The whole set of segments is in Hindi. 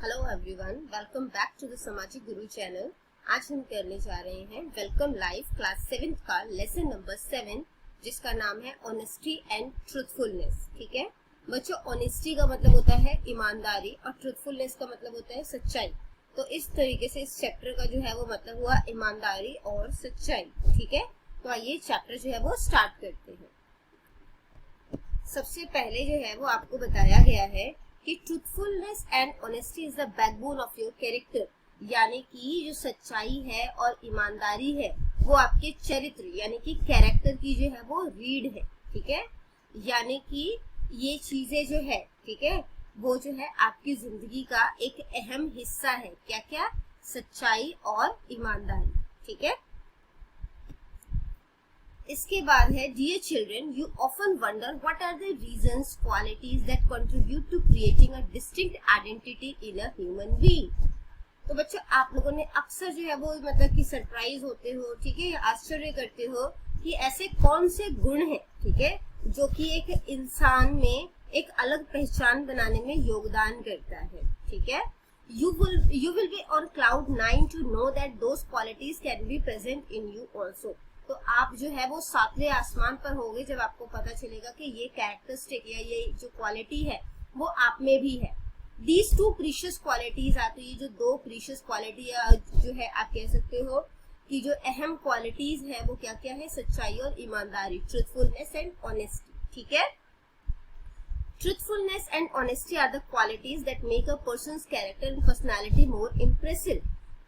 Hello everyone, welcome back to the Samajik Guru channel. आज हम करने जा रहे हैं वेलकम लाइव क्लास 7 का लेसन नंबर 7, जिसका नाम है ऑनेस्टी एंड ट्रूथफुलनेस। ठीक है बच्चों, ऑनेस्टी का मतलब होता है ईमानदारी और ट्रूथफुलनेस का मतलब होता है सच्चाई। तो इस तरीके से इस चैप्टर का जो है वो मतलब हुआ ईमानदारी और सच्चाई। ठीक है, तो आइए चैप्टर जो है वो स्टार्ट करते हैं। सबसे पहले जो है वो आपको बताया गया है कि truthfulness and honesty is the backbone of your character, यानी कि जो सच्चाई है और ईमानदारी है वो आपके चरित्र यानी कि कैरेक्टर की जो है वो रीढ़ है। ठीक है, यानी कि ये चीजें जो है, ठीक है, वो जो है आपकी जिंदगी का एक अहम हिस्सा है। क्या क्या? सच्चाई और ईमानदारी। ठीक है, इसके बाद है dear children, you often wonder what are the reasons, qualities that contribute to creating a distinct identity in a human being. तो बच्चों, आप लोगों ने अक्सर जो है वो मतलब कि सरप्राइज होते हो, ठीक है, आश्चर्य करते हो कि ऐसे कौन से गुण हैं, ठीक है, जो कि एक इंसान में एक अलग पहचान बनाने में योगदान करता है। ठीक है, you will be on cloud 9 to know that those qualities can be present in you also। तो आप जो है वो सातवें आसमान पर होगे जब आपको पता चलेगा कि ये कैरेक्टरिस्टिक या ये जो क्वालिटी है वो आप में भी है। These two precious qualities आते, ये जो दो प्रीशियस क्वालिटी जो है आप कह सकते हो कि जो अहम क्वालिटीज है वो क्या क्या है? सच्चाई और ईमानदारी, ट्रूथफुलनेस एंड ऑनेस्टी। ठीक है, Truthfulness and honesty are the qualities that make a person's character and personality more impressive।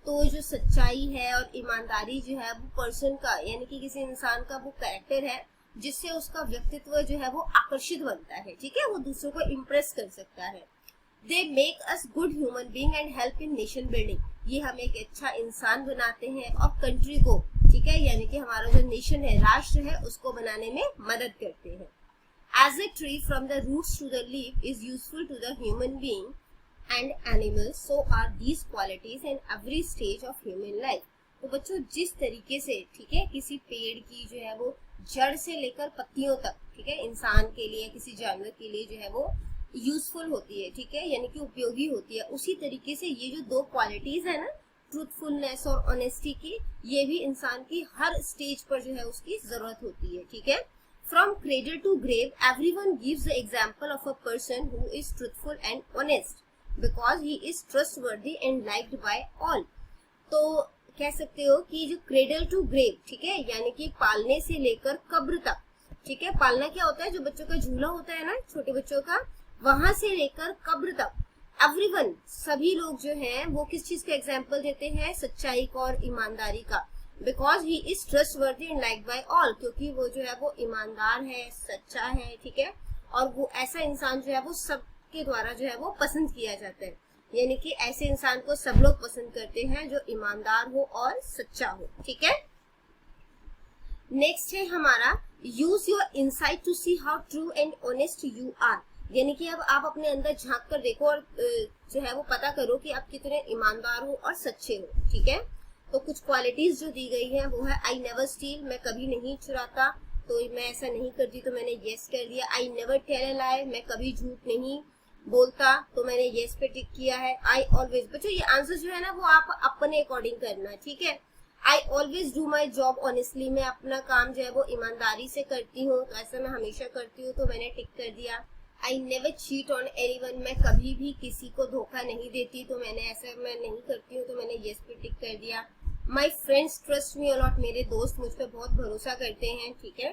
तो जो सच्चाई है और ईमानदारी जो है वो पर्सन का यानी कि किसी इंसान का वो कैरेक्टर है जिससे उसका व्यक्तित्व जो है वो आकर्षित बनता है। ठीक है, वो दूसरों को इम्प्रेस कर सकता है। They make us good human being and help in nation building. ये हमें एक अच्छा इंसान बनाते हैं और कंट्री को, ठीक है, यानी कि हमारा जो नेशन है, राष्ट्र है, उसको बनाने में मदद करते हैं। As a tree from the roots to the leaf is useful to the human being and animals, so are these qualities in every stage of human life। तो बच्चों, जिस तरीके से, ठीक है, किसी पेड़ की जो है वो जड़ से लेकर पत्तियों तक, ठीक है, इंसान के लिए किसी जानवर के लिए जो है वो यूजफुल होती है, ठीक है, यानी कि उपयोगी होती है, उसी तरीके से ये जो दो क्वालिटीज है ना, ट्रूथफुलनेस और ऑनेस्टी की, ये भी इंसान की हर स्टेज पर जो है उसकी जरूरत होती है। ठीक है, From cradle to grave, everyone gives the example of a person who is truthful and honest because he is trustworthy and liked by all। तो कह सकते हो कि जो cradle to grave, ठीक है, यानी कि पालने से लेकर कब्र तक, ठीक है, पालना क्या होता है? जो बच्चों का झूला होता है ना, छोटे बच्चों का, वहां से लेकर कब्र तक एवरीवन, सभी लोग जो हैं वो किस चीज का एग्जाम्पल देते हैं? सच्चाई का और ईमानदारी का। Because he is trustworthy and like by all, क्योंकि वो जो है वो ईमानदार है, सच्चा है, ठीक है, और वो ऐसा इंसान जो है वो सबके द्वारा जो है वो पसंद किया जाता है। यानी कि ऐसे इंसान को सब लोग पसंद करते हैं जो ईमानदार हो और सच्चा हो। ठीक है, नेक्स्ट है हमारा use your insight to see how true and honest you are. यानी कि अब आप अपने अंदर झांक कर देखो और जो है वो पता करो कि आप कितने ईमानदार हो और सच्चे हो। ठीक है, तो कुछ क्वालिटीज जो दी गई है वो है आई नेवर स्टील, मैं कभी नहीं चुराता, तो मैं ऐसा नहीं करती, तो मैंने येस कर दिया। I never tell a lie, मैं कभी झूठ नहीं बोलता, तो मैंने येस पे टिक किया है। आई ऑलवेज, बच्चों ये आंसर जो है ना वो आप अपने अकॉर्डिंग करना है। ठीक है, I always do my job honestly, मैं अपना काम जो है वो ईमानदारी से करती हूँ, तो ऐसा मैं हमेशा करती हूँ, तो मैंने टिक कर दिया। I never cheat on anyone, मैं कभी भी किसी को धोखा नहीं देती, तो मैंने ऐसा मैं नहीं करती हूँ, तो मैंने येस पे टिक कर दिया। My friends trust me a lot, मेरे दोस्त मुझ पर बहुत भरोसा करते हैं, ठीक है,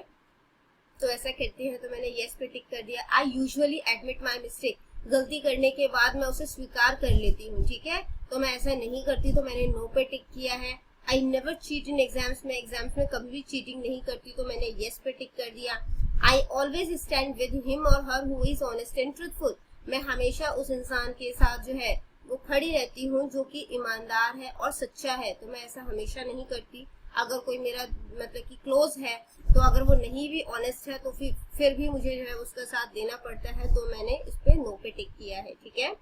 तो ऐसा करते हैं, तो मैंने येस पे टिक कर दिया। I usually admit my mistake, गलती करने के बाद मैं उसे स्वीकार कर लेती हूँ, ठीक है, तो मैं ऐसा नहीं करती, तो मैंने नो पे टिक किया है। I never cheat in exams, मैं एग्जाम्स में कभी भी चीटिंग नहीं करती, तो मैंने येस पे टिक कर दिया। I always stand with him और her who is honest and truthful, मैं हमेशा उस इंसान के साथ जो है वो खड़ी रहती हूँ जो कि ईमानदार है और सच्चा है, तो मैं ऐसा हमेशा नहीं करती। अगर कोई मेरा मतलब कि क्लोज है, तो अगर वो नहीं भी ऑनेस्ट है तो फिर भी मुझे जो है उसका साथ देना पड़ता है, तो मैंने इस पे नो पे टिक किया है। ठीक है,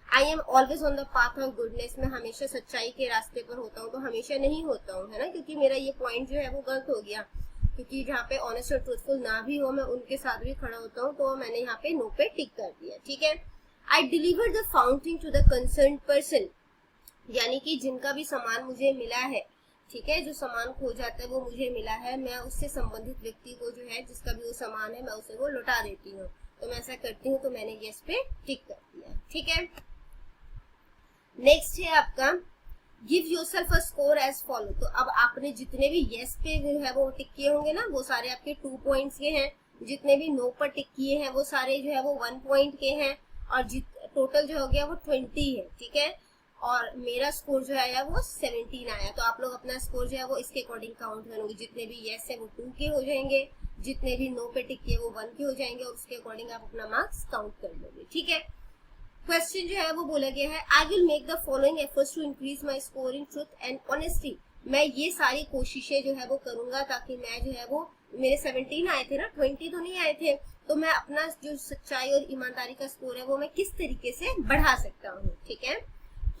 I am always on the path of goodness, मैं हमेशा सच्चाई के रास्ते पर होता हूँ, तो हमेशा नहीं होता हूँ, है ना, क्योंकि मेरा ये पॉइंट जो है वो गलत हो गया, क्योंकि जहाँ पे ऑनेस्ट और ट्रूथफुल ना भी हो मैं उनके साथ भी खड़ा होता हूँ, तो मैंने यहाँ पे नो पे टिक कर दिया। ठीक है, I deliver the found thing to the concern person, यानी कि जिनका भी सामान मुझे मिला है, ठीक है, जो सामान खो जाता है वो मुझे मिला है, मैं उससे संबंधित व्यक्ति को जो है जिसका भी वो सामान है मैं उसे वो लौटा देती हूँ। तो मैं ऐसा करती हूँ, तो मैंने यस पे टिक कर दिया, ठीक है। नेक्स्ट है आपका give yourself a score as follow. तो अब आपने जितने भी यस पे जो है वो टिक किए होंगे ना, वो सारे आपके 2 पॉइंट्स के हैं, जितने भी नो पर टिक किए हैं वो सारे जो है वो 1 पॉइंट के हैं, और टोटल जो हो गया वो 20 है, ठीक है। और मेरा स्कोर जो आया वो 17 आया। तो आप लोग अपना स्कोर जो है वो इसके अकॉर्डिंग काउंट करोगे, जितने भी यस है वो 2 के हो जाएंगे, जितने भी नो पे टिक किए वो 1 के हो जाएंगे, और उसके अकॉर्डिंग आप अपना मार्क्स काउंट कर लोगे, ठीक है। क्वेश्चन जो है वो बोला गया है, I will make the following efforts to increase my score in truth and honesty. मैं ये सारी कोशिशें जो है वो करूंगा ताकि मैं जो है वो, मेरे 17 आए थे ना, 20 तो नहीं आए थे, तो मैं अपना जो सच्चाई और ईमानदारी का स्कोर है वो मैं किस तरीके से बढ़ा सकता हूँ, ठीक है।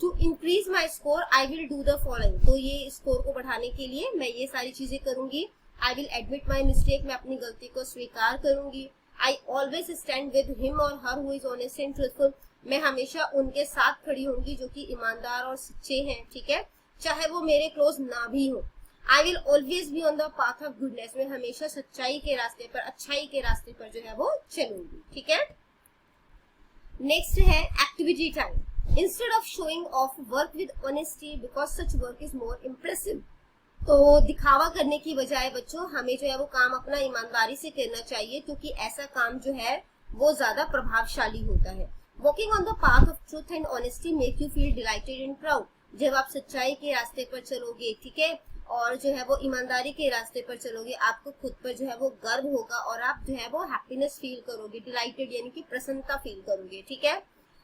To increase my score I will do the following. तो ये स्कोर को बढ़ाने के लिए मैं ये सारी चीजें करूंगी। I will admit my mistake, मैं अपनी गलती को स्वीकार करूंगी। I always stand with him और her who is honest and truthful. मैं हमेशा उनके साथ खड़ी होंगी जो कि ईमानदार और सच्चे हैं, ठीक है, चाहे वो मेरे क्लोज ना भी हो। I will always be on the path of goodness. मैं हमेशा सच्चाई के रास्ते पर, अच्छाई के रास्ते पर जो है वो चलूंगी, ठीक है। नेक्स्ट है activity time. Instead of showing off work with honesty because such work is more impressive. तो दिखावा करने की बजाय बच्चों हमें जो है वो काम अपना ईमानदारी से करना चाहिए, क्योंकि ऐसा काम जो है वो ज्यादा प्रभावशाली होता है। Walking on the path of truth and honesty make you feel delighted and proud. जब आप सच्चाई के रास्ते पर चलोगे, ठीक है, और जो है वो ईमानदारी के रास्ते पर चलोगे, आपको खुद पर जो है वो गर्व होगा और आप जो है वो हैप्पीनेस फील करोगे, डिलाइटेड यानी कि प्रसन्नता फील करोगे, ठीक है।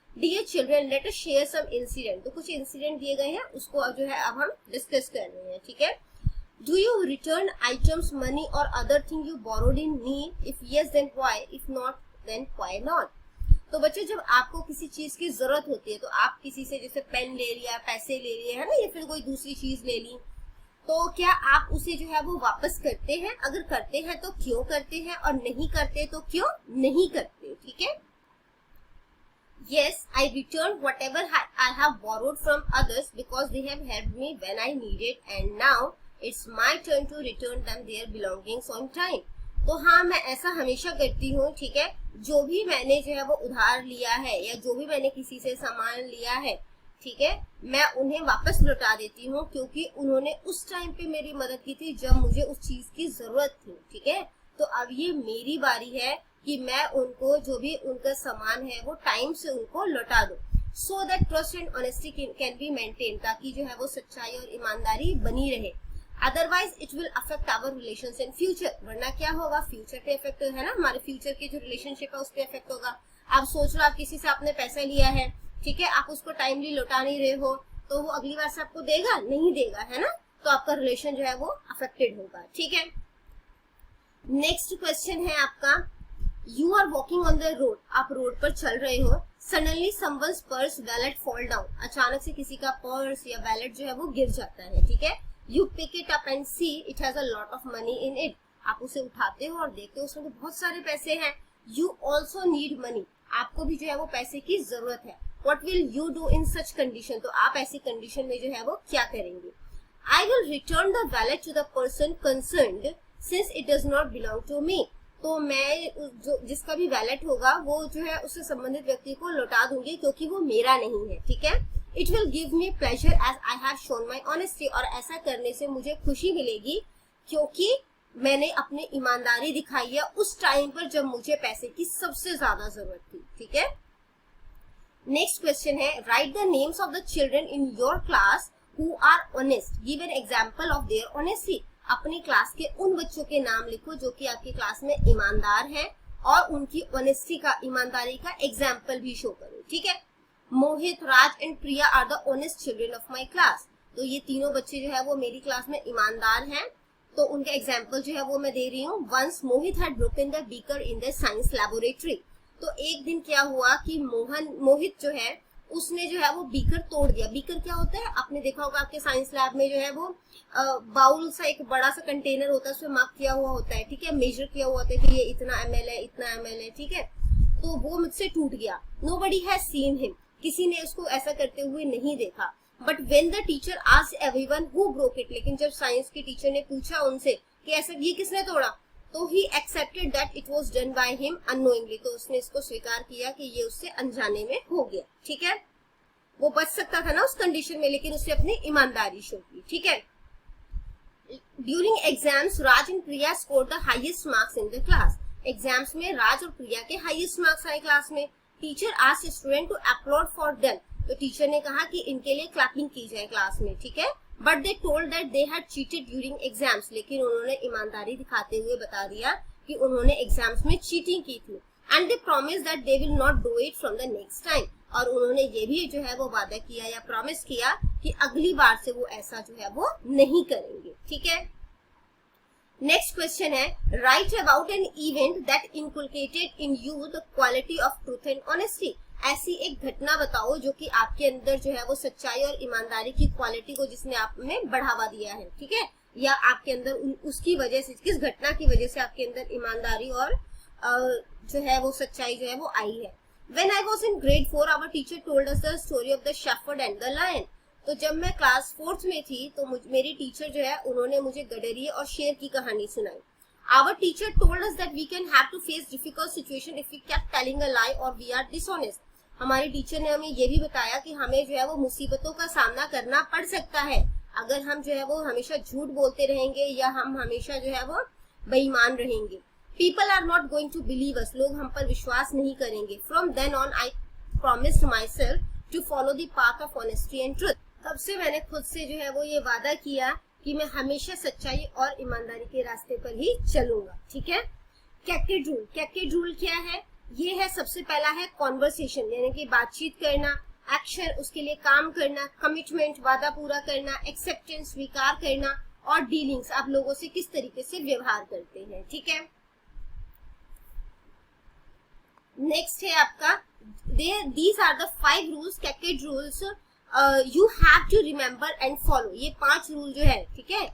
Dear children let us share some incident. तो कुछ इंसिडेंट दिए गए हैं, उसको अब जो है अब हम डिस्कस कर रहे हैं, ठीक है। Do you return items, money और other thing you borrowed in need? If yes then why, if not then why not? तो बच्चों जब आपको किसी चीज की जरूरत होती है, तो आप किसी से जैसे पेन ले लिया, पैसे ले लिए, है ना, या फिर कोई दूसरी चीज ले ली, तो क्या आप उसे जो है वो वापस करते हैं? अगर करते हैं तो क्यों करते हैं, और नहीं करते तो क्यों नहीं करते, ठीक है। Yes, I return whatever I have borrowed from others because they have helped me when I needed, and now it's my turn to return them their belongings on time. तो हाँ, मैं ऐसा हमेशा करती हूँ, ठीक है। जो भी मैंने जो है वो उधार लिया है या जो भी मैंने किसी से सामान लिया है, ठीक है, मैं उन्हें वापस लौटा देती हूँ, क्योंकि उन्होंने उस टाइम पे मेरी मदद की थी जब मुझे उस चीज की जरूरत थी, ठीक है। तो अब ये मेरी बारी है कि मैं उनको जो भी उनका सामान है वो टाइम से उनको लौटा दूं, so that trust and honesty can be maintain, ताकि जो है वो सच्चाई और ईमानदारी बनी रहे। Otherwise it will affect our relations in future. वरना क्या होगा, फ्यूचर पे इफेक्ट है ना, हमारे फ्यूचर के जो रिलेशनशिप है उस पर इफेक्ट होगा। आप सोच लो, आप किसी से आपने पैसा लिया है, ठीक है, आप उसको टाइमली लौटा नहीं रहे हो, तो वो अगली बार से आपको देगा नहीं देगा, है ना, तो आपका रिलेशन जो है वो अफेक्टेड होगा, ठीक है। नेक्स्ट क्वेश्चन है आपका, you are walking on the road. आप रोड पर चल रहे हो, suddenly someone's purse wallet fall down. अचानक से किसी का पर्स या वैलेट जो है वो गिर जाता है, ठीक है। You pick it up and see it has a lot of money in it. आप उसे उठाते हो और देखते हो उसमें तो बहुत सारे पैसे हैं। You also need money. आपको भी जो है वो पैसे की जरूरत है। What will you do in such condition? तो आप ऐसी कंडीशन में जो है वो क्या करेंगे? I will return the wallet to the person concerned since it does not belong to me. तो मैं जो जिसका भी वैलेट होगा वो जो है उससे संबंधित व्यक्ति को लौटा दूंगी, क्योंकि वो मेरा नहीं है, ठीक है। It will give me pleasure as I have shown my honesty. और ऐसा करने से मुझे खुशी मिलेगी, क्योंकि मैंने अपनी ईमानदारी दिखाई है उस टाइम पर जब मुझे पैसे की सबसे ज्यादा जरूरत थी, ठीक है। नेक्स्ट क्वेश्चन है, write the names of the children in your class who are honest, give an example of their honesty. अपनी क्लास के उन बच्चों के नाम लिखो जो कि आपकी क्लास में ईमानदार हैं, और उनकी ऑनेस्टी का, ईमानदारी का एग्जाम्पल भी शो करो, ठीक है। Mohit, Raj and Priya are the honest children of my class. तो ये तीनों बच्चे जो है वो मेरी क्लास में ईमानदार हैं, तो उनका एग्जाम्पल जो है वो मैं दे रही हूँ। Once Mohit had broken the beaker in the science laboratory. तो एक दिन क्या हुआ कि मोहित जो है उसने जो है वो बीकर तोड़ दिया। बीकर क्या होता है, आपने देखा होगा आपके साइंस लैब में जो है वो बाउल सा, एक बड़ा सा कंटेनर होता है, उसमें मार्क किया हुआ होता है, ठीक है, मेजर किया हुआ होता है कि ये इतना ml है, इतना ml है, ठीक है। तो वो मुझसे टूट गया. Nobody has seen him. किसी ने उसको ऐसा करते हुए नहीं देखा. But when the teacher asked everyone who broke it, लेकिन जब साइंस के टीचर ने पूछा उनसे कि ऐसा ये किसने तोड़ा, तो he accepted that it was done by him unknowingly. तो उसने इसको स्वीकार किया कि ये उससे अनजाने में हो गया. ठीक है, वो बच सकता था ना उस कंडीशन में, लेकिन उसने अपनी ईमानदारी शो की. ठीक है. During exams, Raj and Priya scored the highest marks in the class. Exams में राज और प्रिया के highest marks आए क्लास में. Teacher asked student to applaud for them. तो टीचर ने कहा कि इनके लिए क्लैपिंग की जाए क्लास में. ठीक है. But they told that they had cheated during exams. लेकिन उन्होंने ईमानदारी दिखाते हुए बता दिया कि उन्होंने एग्जाम्स में चीटिंग की थी. And they promised that they will not do it from the next time. और उन्होंने ये भी जो है वो वादा किया या प्रॉमिस किया कि अगली बार से वो ऐसा जो है वो नहीं करेंगे. ठीक है. नेक्स्ट क्वेश्चन है, write about an event that inculcated in you the quality of truth and honesty. ऐसी एक घटना बताओ जो कि आपके अंदर जो है वो सच्चाई और ईमानदारी की क्वालिटी को जिसने आप में बढ़ावा दिया है. ठीक है, या आपके अंदर उसकी वजह से, किस घटना की वजह से आपके अंदर ईमानदारी और जो है वो सच्चाई जो है वो आई है. When I was in grade 4, our teacher told us the story of the shepherd and the lion. तो जब मैं क्लास 4th में थी तो मेरी टीचर जो है उन्होंने मुझे गडरिये और शेर की कहानी सुनाई. Our teacher told us that we can have to face difficult situation if we kept telling a lie or we are dishonest. हमारी टीचर ने हमें ये भी बताया कि हमें जो है वो मुसीबतों का सामना करना पड़ सकता है अगर हम जो है वो हमेशा झूठ बोलते रहेंगे या हम हमेशा जो है वो बेईमान रहेंगे. People are not going to believe us. लोग हम पर विश्वास नहीं करेंगे. From then on, I promised myself to follow the path of honesty and truth. तब से मैंने खुद से जो है वो ये वादा किया कि मैं हमेशा सच्चाई और ईमानदारी के रास्ते पर ही चलूंगा. ठीक है. कैकेड रूल. कैकेड रूल क्या है? ये है, सबसे पहला है कॉन्वर्सेशन, यानी कि बातचीत करना. एक्शन, उसके लिए काम करना. कमिटमेंट, वादा पूरा करना. एक्सेप्टेंस, स्वीकार करना. और डीलिंग्स, आप लोगों से किस तरीके से व्यवहार करते हैं. ठीक है. नेक्स्ट है आपका, these are the 5 rules, कैकेड rules you have to remember and follow. ये 5 रूल जो है, ठीक है,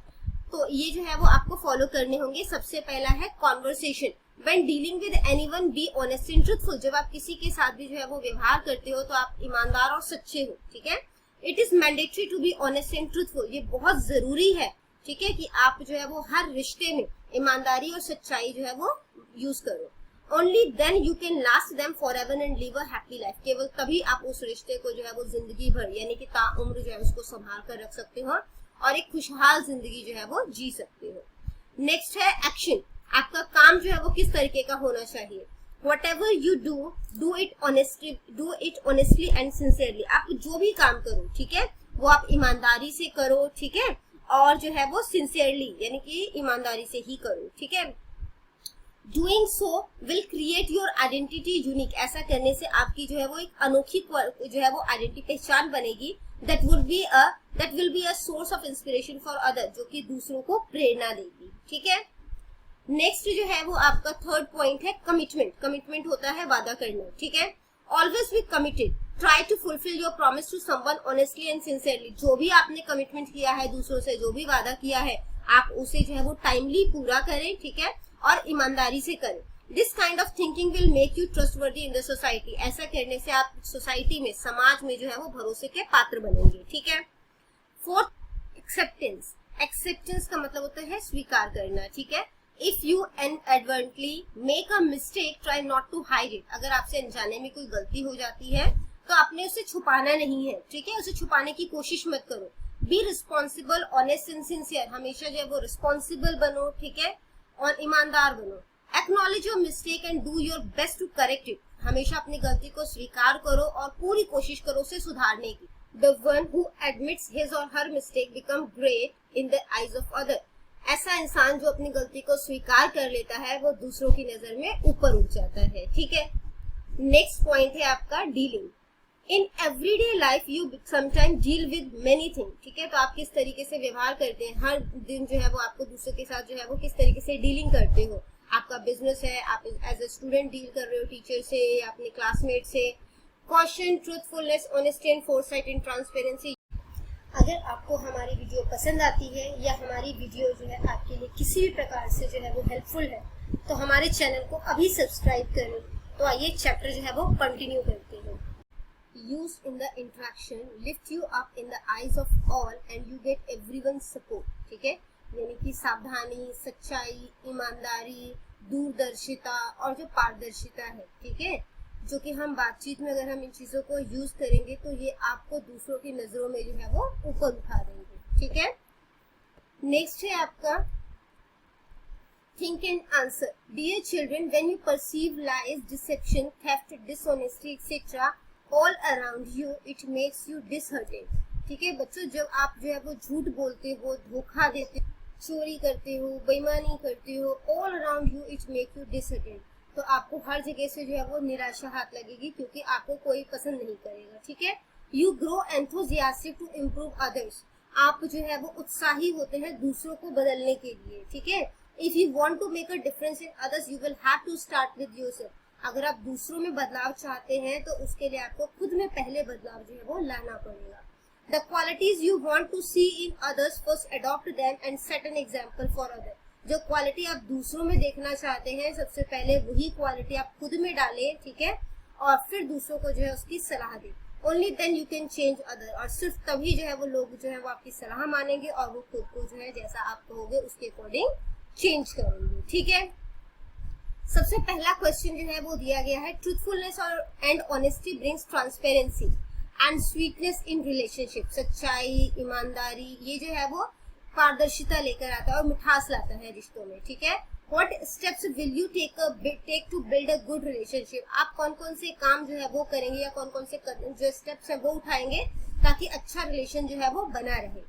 तो ये जो है वो आपको फॉलो करने होंगे. सबसे पहला है conversation. When dealing with anyone, be honest and truthful. जब आप किसी के साथ भी जो है वो व्यवहार करते हो तो आप ईमानदार और सच्चे हो. ठीक है. It is mandatory to be honest and truthful. ये बहुत जरूरी है. ठीक है, कि आप जो है वो हर रिश्ते में ईमानदारी और सच्चाई जो है वो यूज करो. Only then you can last them forever and live a happy life. केवल तभी आप उस रिश्ते को जो है वो जिंदगी भर यानी कि ताउम्र जो है उसको संभाल कर रख सकते हो और एक खुशहाल जिंदगी जो है वो जी सकते हो. नेक्स्ट है एक्शन. आपका काम जो है वो किस तरीके का होना चाहिए. Whatever you do, do it honestly and sincerely. आप जो भी काम करो, ठीक है, वो आप ईमानदारी से करो. ठीक है, और जो है वो सिंसियरली यानी कि ईमानदारी से ही करो. ठीक है. Doing so will create your identity unique. ऐसा करने से आपकी जो है वो एक अनोखी जो है वो आइडेंटिटी, पहचान बनेगी. That will be a source of inspiration for others, जो कि दूसरों को प्रेरणा देगी. ठीक है. नेक्स्ट जो है वो आपका थर्ड पॉइंट है कमिटमेंट. कमिटमेंट होता है वादा करना. ठीक है. Always be committed. Try to fulfill your promise to someone honestly and sincerely. जो भी आपने कमिटमेंट किया है दूसरों से, जो भी वादा किया है, आप उसे जो है वो टाइमली पूरा करें. ठीक है, और ईमानदारी से करें. This kind of thinking will make you trustworthy in the society. ऐसा करने से आप सोसाइटी में, समाज में जो है वो भरोसे के पात्र बनेंगे. ठीक है. Fourth, acceptance. एक्सेप्टेंस का मतलब होता है स्वीकार करना. ठीक है. If you inadvertently make a mistake, try not to hide it. अगर आपसे अनजाने में कोई गलती हो जाती है तो आपने उसे छुपाना नहीं है. ठीक है, उसे छुपाने की कोशिश मत करो. Be responsible, honest and sincere. हमेशा जो है वो रिस्पॉन्सिबल बनो. ठीक है, और ईमानदार बनो. Acknowledge your mistake and do your best to correct it. हमेशा अपनी गलती को स्वीकार करो और पूरी कोशिश करो उसे सुधारने की. The one who admits his और her mistake become great in the eyes of other. ऐसा इंसान जो अपनी गलती को स्वीकार कर लेता है वो दूसरों की नजर में ऊपर उठ जाता है. ठीक है. नेक्स्ट पॉइंट है आपका dealing. In everyday life you sometime deal with many thing. ठीक है, तो आप किस तरीके से व्यवहार करते हैं हर दिन जो है वो आपको दूसरों के साथ जो है वो किस तरीके से डीलिंग करते हो. आपका बिजनेस है, आप एज ए स्टूडेंट डील कर रहे हो टीचर से या अपने क्लासमेट से. Caution, truthfulness, honesty and foresight and transparency. अगर आपको हमारी वीडियो पसंद आती है या हमारी वीडियो जो है आपके लिए किसी भी प्रकार से जो है वो हेल्पफुल है तो हमारे चैनल को अभी सब्सक्राइब करें तो आइए चैप्टर जो है वो कंटिन्यू करते हैं। Used in the interaction lift you up in the eyes of all and you get everyone's support। ठीक है, यानी कि सावधानी, सच्चाई, ईमानदारी, दूरदर्शिता और जो पारदर्शिता है, ठीक है, जो कि हम बातचीत में अगर हम इन चीजों को यूज करेंगे तो ये आपको दूसरों की नजरों में जो है वो ऊपर उठा देंगे। ठीक है, नेक्स्ट है आपका think and answer। Dear children, when you perceive lies, deception, theft, dishonesty, etc. all around you, it makes you disheartened। ठीक है बच्चों, जब आप जो है वो झूठ बोलते हो, धोखा देते हो, चोरी करते हो, बेईमानी करते हो, all around you it makes you disheartened, तो आपको हर जगह से जो है वो निराशा हाथ लगेगी क्योंकि आपको कोई पसंद नहीं करेगा। ठीक है, you grow enthusiastic to improve others। आप जो है वो उत्साही होते हैं दूसरों को बदलने के लिए। ठीक है, If you want to make a difference in others, you will have to start with yourself। अगर आप दूसरों में बदलाव चाहते हैं तो उसके लिए आपको खुद में पहले बदलाव जो है वो लाना पड़ेगा। The qualities you want to see in others, first adopt them and set an example for others। जो क्वालिटी आप दूसरों में देखना चाहते हैं, सबसे पहले वही क्वालिटी आप खुद में डालें। ठीक है, और फिर दूसरों को जो है उसकी सलाह दें। Only then you can change other। और सिर्फ तभी जो है वो लोग जो है वो आपकी सलाह मानेंगे और वो खुद को जो है जैसा आप कहोगे उसके अकॉर्डिंग चेंज करेंगे। ठीक है, सबसे पहला क्वेश्चन जो है वो दिया गया है, ट्रूथफुलनेस और and honesty brings transparency and sweetness in relationship. सच्चाई, ईमानदारी, ये जो है वो पारदर्शिता लेकर आता है और मिठास लाता है रिश्तों में। ठीक है, what steps will you take to build a good relationship. आप कौन कौन से काम जो है वो करेंगे या कौन कौन से जो स्टेप्स है वो उठाएंगे ताकि अच्छा रिलेशन जो है वो बना रहे।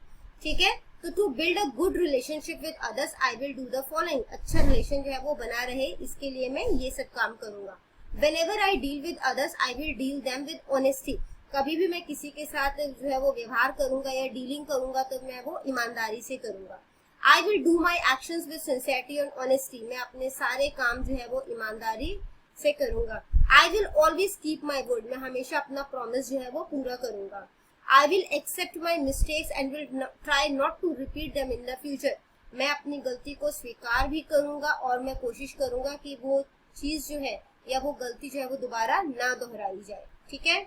ठीक है, तो to build a good relationship with others I will do the following. अच्छा रिलेशन जो है वो बना रहे इसके लिए मैं ये सब काम करूंगा। Whenever I deal with others I will deal them with honesty. कभी भी मैं किसी के साथ जो है वो व्यवहार करूंगा या डीलिंग करूंगा तो मैं वो ईमानदारी से करूंगा। आई will do my actions with sincerity and honesty. मैं अपने सारे काम जो है वो ईमानदारी से करूंगा। I will always keep my word. मैं हमेशा अपना प्रॉमिस जो है वो पूरा करूंगा। I will accept my mistakes and will try not to repeat them in the future। मैं अपनी गलती को स्वीकार भी करूंगा और मैं कोशिश करूंगा कि वो चीज जो है या वो गलती जो है वो दोबारा ना दोहराई जाए। ठीक है,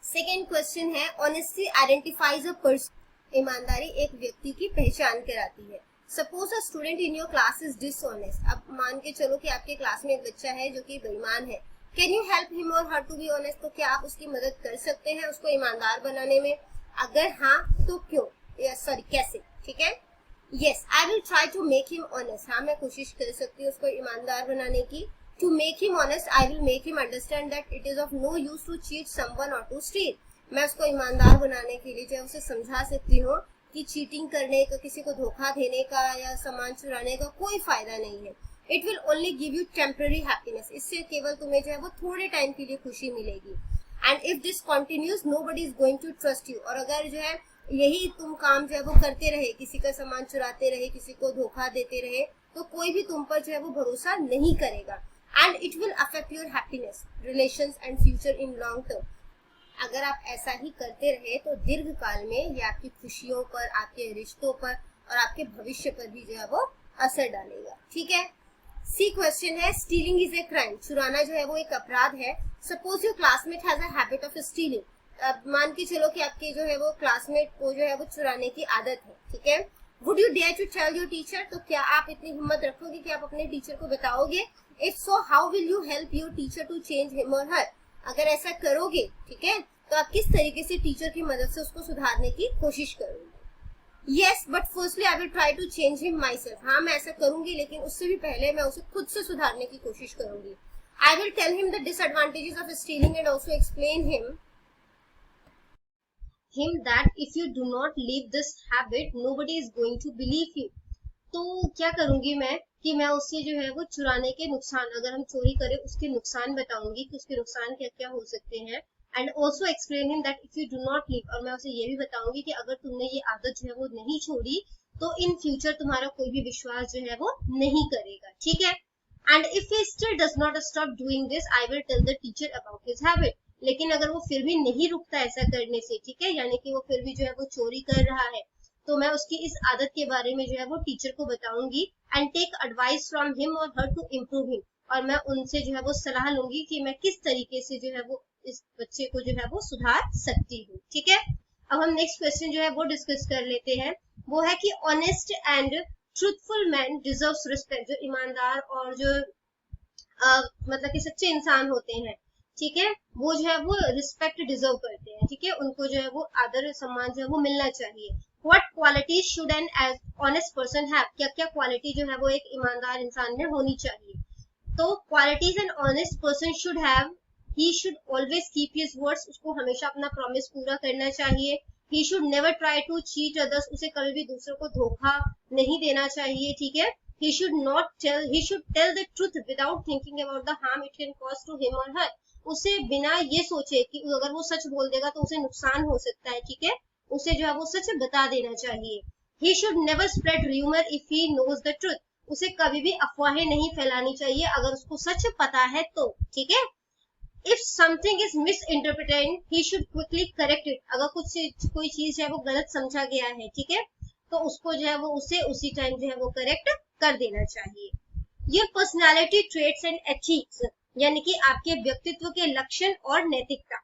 सेकेंड क्वेश्चन है, ऑनेस्टी आइडेंटिफाइज अ पर्सन। ईमानदारी एक व्यक्ति की पहचान कराती है। Suppose a student in your class is dishonest. अब मान के चलो कि आपके क्लास में एक बच्चा है जो कि बेईमान है। कैन यू हेल्प हिम और हर टू बी ऑनेस्ट। तो क्या आप उसकी मदद कर सकते हैं उसको ईमानदार बनाने में? अगर हाँ तो क्यों, या सॉरी कैसे? ठीक है, yes I will try to make him honest. हाँ मैं कोशिश कर सकती हूँ उसको ईमानदार बनाने की। To make him honest I will make him understand that it is of no use to cheat someone or to steal. मैं उसको ईमानदार बनाने के लिए जो उसे समझा सकती हूँ कि चीटिंग करने का, किसी को धोखा देने का या सामान चुराने का कोई फायदा नहीं है। It will only give you temporary happiness. इससे केवल तुम्हें जो है वो थोड़े टाइम के लिए खुशी मिलेगी। And if this continues nobody is going to trust you. और अगर जो है यही तुम काम जो है वो करते रहे, किसी का सामान चुराते रहे, किसी को धोखा देते रहे, तो कोई भी तुम पर जो है वो भरोसा नहीं करेगा। And it will affect your happiness, relations and future in long term. अगर आप ऐसा ही करते रहे तो दीर्घ काल में ये आपकी खुशियों पर, आपके रिश्तों पर और आपके भविष्य पर भी जो है वो असर डालेगा। ठीक है, सी क्वेश्चन है, स्टीलिंग इज ए क्राइम। चुराना जो है वो एक अपराध है। Suppose your classmate has a habit of stealing. अब मान के चलो कि आपके जो है वो क्लासमेट को जो है वो चुराने की आदत है। ठीक है, would you dare to tell your teacher. तो क्या आप इतनी हिम्मत रखोगे कि आप अपने टीचर को बताओगे? If so how will you help your teacher to change him और हर। अगर ऐसा करोगे, ठीक है, तो आप किस तरीके से टीचर की मदद से उसको सुधारने की कोशिश करोगे? Yes, but firstly I will try to change him myself। हाँ मैं ऐसा करूंगी लेकिन उससे भी पहले मैं उसे खुद से सुधारने की कोशिश करूंगी। I will tell him the disadvantages of stealing and also explain him that if you do not leave this habit, nobody is going to believe you। तो क्या करूंगी मैं कि मैं उससे जो है वो चुराने के नुकसान, अगर हम चोरी करें उसके नुकसान बताऊंगी कि उसके नुकसान क्या क्या हो सकते हैं। And also explain him that if you do not leave. और मैं उसे ये भी बताऊंगी कि अगर तुमने ये आदत जो है वो नहीं छोड़ी तो इन फ्यूचर तुम्हारा कोई भी विश्वास जो है वो नहीं करेगा। ठीक है, and if he still does not stop doing this I will tell the teacher about his habit. लेकिन अगर वो फिर भी नहीं रुकता ऐसा करने से, ठीक है, यानी कि वो फिर भी जो है वो चोरी कर रहा है, तो मैं उसकी इस आदत के बारे में जो है वो टीचर को बताऊंगी। And take advice from him और हर टू इम्प्रूव हिम। और मैं उनसे जो है वो सलाह लूंगी कि मैं किस तरीके से जो है वो इस बच्चे को जो है वो सुधार सकती हूँ। ठीक है, अब हम नेक्स्ट क्वेश्चन जो है वो डिस्कस कर लेते हैं। वो है कि honest and truthful man deserves respect. जो ईमानदार और जो मतलब कि सच्चे इंसान होते हैं, ठीक है, वो जो है वो रिस्पेक्ट डिजर्व करते हैं। ठीक है, उनको जो है वो आदर सम्मान जो है वो मिलना चाहिए। What quality should an honest person have. क्या क्या क्वालिटी जो है वो एक ईमानदार इंसान में होनी चाहिए। तो qualities an honest person should have, he should always keep his words. उसको हमेशा अपना प्रॉमिस पूरा करना चाहिए। He should never try to cheat others. उसे कभी भी दूसरों को धोखा नहीं देना चाहिए। ठीक है, he should tell the truth without thinking about the harm it can cause to him or her. उसे बिना ये सोचे कि अगर वो सच बोल देगा तो उसे नुकसान हो सकता है। ठीक है, उसे जो है वो सच बता देना चाहिए। he should never spread rumor if he knows the truth. उसे कभी भी अफवाहें नहीं फैलानी चाहिए अगर उसको सच पता है तो। ठीक है, if something is misinterpreted he should quickly correct it. अगर कोई चीज है वो गलत समझा गया है, ठीक है, तो उसको जो है वो उसे उसी टाइम जो है वो करेक्ट कर देना चाहिए। ये पर्सनालिटी ट्रेट्स एंड एथिक्स, यानी कि आपके व्यक्तित्व के लक्षण और नैतिकता।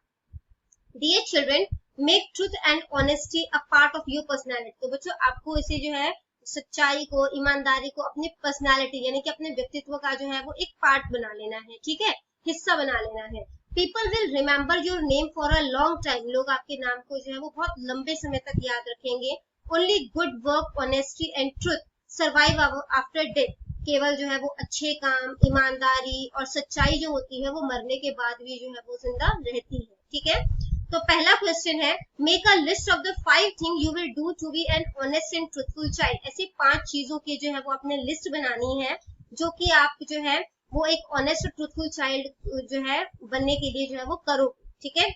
Dear children, make truth and honesty a part of your personality. तो बच्चों आपको इसे जो है सच्चाई को, ईमानदारी को अपनी पर्सनालिटी यानी कि अपने व्यक्तित्व का जो है वो एक पार्ट बना लेना है। ठीक है, हिस्सा बना लेना है। People will remember your name for a long time. लोग आपके नाम को जो है वो बहुत लंबे समय तक याद रखेंगे। Only good work, honesty and truth survive after death. केवल जो है वो अच्छे काम, ईमानदारी और सच्चाई जो होती है वो मरने के बाद भी जो है वो जिंदा रहती है। ठीक है, तो पहला क्वेश्चन है, make a list of the 5 thing you will do to be an honest and truthful child. ऐसी 5 चीजों की जो है वो आपने लिस्ट बनानी है जो कि आप जो है वो एक ऑनेस्ट ट्रूथफुल चाइल्ड जो है बनने के लिए जो है वो करो। ठीक है,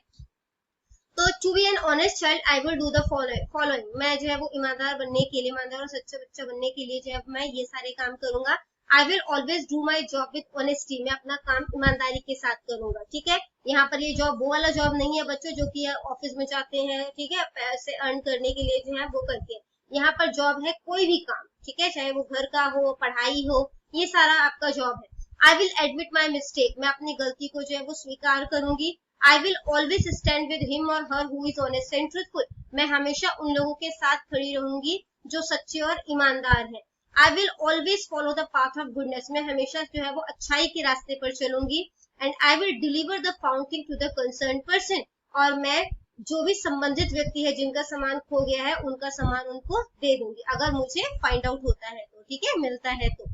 तो to be an honest child I will do the following. मैं जो है वो ईमानदार बनने के लिए, ईमानदार और सच्चा बच्चा बनने के लिए जो है मैं ये सारे काम करूंगा। I will always do my job with honesty. मैं अपना काम ईमानदारी के साथ करूंगा। ठीक है, यहाँ पर ये जॉब वो वाला जॉब नहीं है बच्चों जो कि ऑफिस में जाते हैं, ठीक है, पैसे अर्न करने के लिए जो है वो करते हैं। यहाँ पर जॉब है कोई भी काम, ठीक है, चाहे वो घर का हो, पढ़ाई हो, ये सारा आपका जॉब है। I will admit my mistake. मैं अपनी गलती को जो है वो स्वीकार करूंगी। I will always stand with him or her who is honest and truthful. मैं हमेशा उन लोगों के साथ खड़ी रहूंगी जो सच्चे और ईमानदार हैं। I will always follow the path of goodness. मैं हमेशा जो है वो अच्छाई के रास्ते पर चलूंगी। And I will deliver the found thing to the concerned person. और मैं जो भी संबंधित व्यक्ति है जिनका सामान खो गया है उनका सामान उनको दे दूंगी अगर मुझे फाइंड आउट होता है तो। ठीक है, मिलता है तो।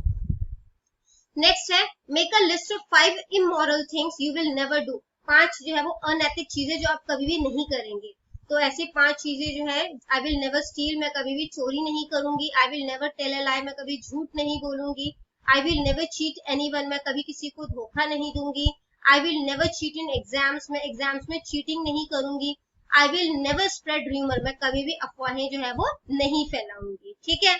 नेक्स्ट है, make a list of 5 immoral things you will never do. 5 जो है वो अनैतिक चीजें जो आप कभी भी नहीं करेंगे। तो ऐसी 5 चीजें जो है, आई विल नेवर स्टील। मैं कभी भी चोरी नहीं करूंगी। I will never tell a lie. मैं कभी झूठ नहीं बोलूंगी। I will never cheat anyone. मैं कभी किसी को धोखा नहीं दूंगी। I will never cheat in exams. मैं एग्जाम्स में चीटिंग नहीं करूंगी। I will never spread rumour. मैं कभी भी अफवाहें जो है वो नहीं फैलाऊंगी। ठीक है,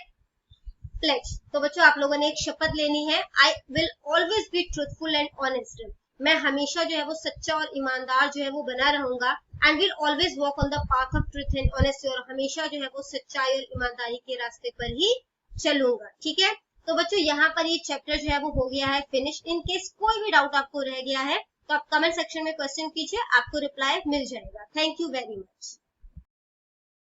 प्लेज। तो बच्चों आप लोगों ने एक शपथ लेनी है। I will always be truthful and honest. मैं हमेशा जो है वो सच्चा और ईमानदार जो है वो बना रहूंगा। And will always walk on the path of truth and honesty. और हमेशा जो है वो सच्चाई और ईमानदारी के रास्ते पर ही चलूंगा। ठीक है, तो बच्चों यहाँ पर ये चैप्टर जो है वो हो गया है फिनिश। इन केस कोई भी डाउट आपको रह गया है तो आप कमेंट सेक्शन में क्वेश्चन कीजिए, आपको रिप्लाई मिल जाएगा। Thank you very much.